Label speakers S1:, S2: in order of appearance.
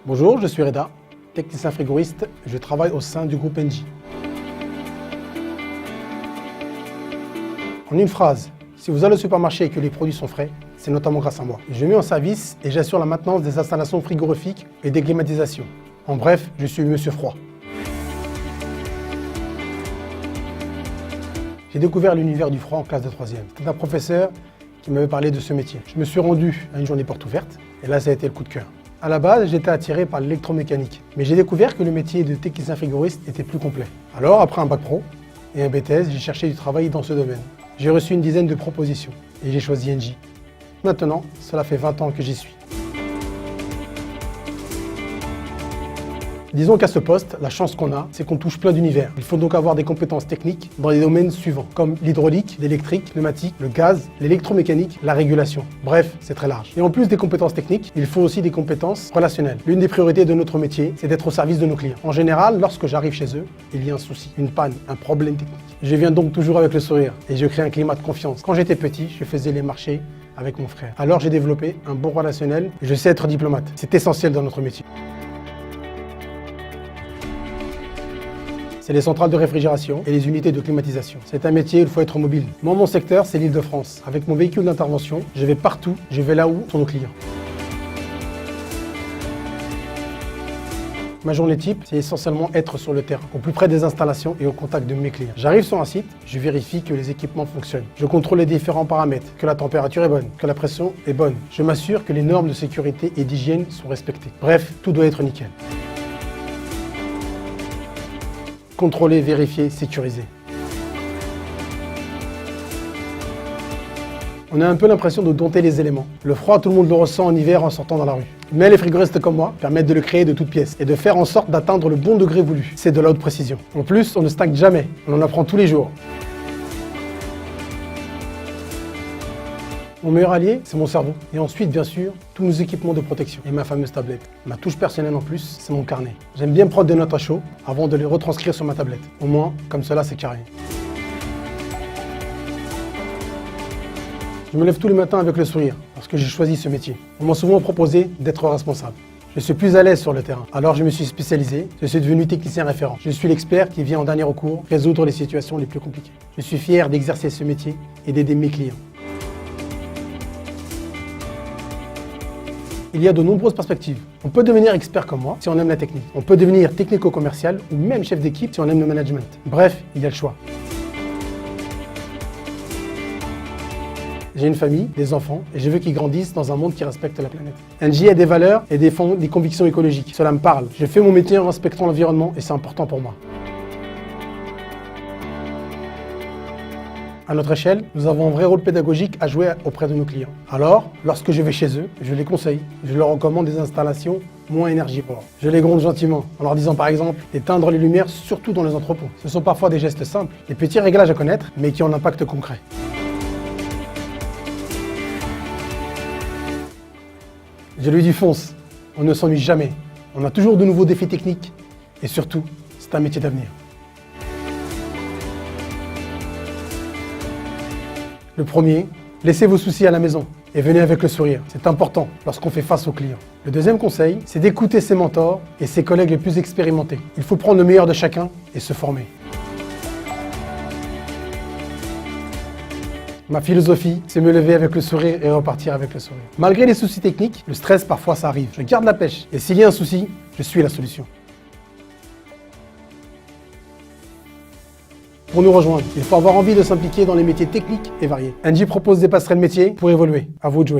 S1: Bonjour, je suis Reda, technicien frigoriste. Je travaille au sein du groupe Engie. En une phrase, si vous allez au supermarché et que les produits sont frais, c'est notamment grâce à moi. Je mets en service et j'assure la maintenance des installations frigorifiques et des climatisations. En bref, je suis Monsieur Froid. J'ai découvert l'univers du froid en classe de 3e. C'était un professeur qui m'avait parlé de ce métier. Je me suis rendu à une journée porte ouverte et là, ça a été le coup de cœur. À la base, j'étais attiré par l'électromécanique, mais j'ai découvert que le métier de technicien frigoriste était plus complet. Alors, après un bac pro et un BTS, j'ai cherché du travail dans ce domaine. J'ai reçu une dizaine de propositions et j'ai choisi Engie. Maintenant, cela fait 20 ans que j'y suis. Disons qu'à ce poste, la chance qu'on a, c'est qu'on touche plein d'univers. Il faut donc avoir des compétences techniques dans les domaines suivants, comme l'hydraulique, l'électrique, pneumatique, le gaz, l'électromécanique, la régulation. Bref, c'est très large. Et en plus des compétences techniques, il faut aussi des compétences relationnelles. L'une des priorités de notre métier, c'est d'être au service de nos clients. En général, lorsque j'arrive chez eux, il y a un souci, une panne, un problème technique. Je viens donc toujours avec le sourire et je crée un climat de confiance. Quand j'étais petit, je faisais les marchés avec mon frère. Alors j'ai développé un bon relationnel et je sais être diplomate. C'est essentiel dans notre métier. C'est les centrales de réfrigération et les unités de climatisation. C'est un métier où il faut être mobile. Moi, mon secteur, c'est l'Île-de-France. Avec mon véhicule d'intervention, je vais partout, je vais là où sont nos clients. Ma journée type, c'est essentiellement être sur le terrain, au plus près des installations et au contact de mes clients. J'arrive sur un site, je vérifie que les équipements fonctionnent. Je contrôle les différents paramètres, que la température est bonne, que la pression est bonne. Je m'assure que les normes de sécurité et d'hygiène sont respectées. Bref, tout doit être nickel. Contrôler, vérifier, sécuriser. On a un peu l'impression de dompter les éléments. Le froid, tout le monde le ressent en hiver en sortant dans la rue. Mais les frigoristes comme moi permettent de le créer de toutes pièces et de faire en sorte d'atteindre le bon degré voulu. C'est de la haute précision. En plus, on ne stagne jamais. On en apprend tous les jours. Mon meilleur allié, c'est mon cerveau. Et ensuite, bien sûr, tous nos équipements de protection. Et ma fameuse tablette. Ma touche personnelle en plus, c'est mon carnet. J'aime bien prendre des notes à chaud avant de les retranscrire sur ma tablette. Au moins, comme cela, c'est carré. Je me lève tous les matins avec le sourire parce que j'ai choisi ce métier. On m'a souvent proposé d'être responsable. Je suis plus à l'aise sur le terrain. Alors je me suis spécialisé, je suis devenu technicien référent. Je suis l'expert qui vient en dernier recours résoudre les situations les plus compliquées. Je suis fier d'exercer ce métier et d'aider mes clients. Il y a de nombreuses perspectives. On peut devenir expert comme moi si on aime la technique. On peut devenir technico-commercial ou même chef d'équipe si on aime le management. Bref, il y a le choix. J'ai une famille, des enfants, et je veux qu'ils grandissent dans un monde qui respecte la planète. Engie a des valeurs et des convictions écologiques. Cela me parle. Je fais mon métier en respectant l'environnement et c'est important pour moi. À notre échelle, nous avons un vrai rôle pédagogique à jouer auprès de nos clients. Alors, lorsque je vais chez eux, je les conseille. Je leur recommande des installations moins énergivores. Je les gronde gentiment en leur disant par exemple d'éteindre les lumières, surtout dans les entrepôts. Ce sont parfois des gestes simples, des petits réglages à connaître, mais qui ont un impact concret. Je lui dis fonce, on ne s'ennuie jamais. On a toujours de nouveaux défis techniques et surtout, c'est un métier d'avenir. Le premier, laissez vos soucis à la maison et venez avec le sourire. C'est important lorsqu'on fait face aux clients. Le deuxième conseil, c'est d'écouter ses mentors et ses collègues les plus expérimentés. Il faut prendre le meilleur de chacun et se former. Ma philosophie, c'est me lever avec le sourire et repartir avec le sourire. Malgré les soucis techniques, le stress, parfois ça arrive. Je garde la pêche et s'il y a un souci, je suis la solution. Pour nous rejoindre, il faut avoir envie de s'impliquer dans les métiers techniques et variés. Engie propose des passerelles métiers pour évoluer. À vous de jouer.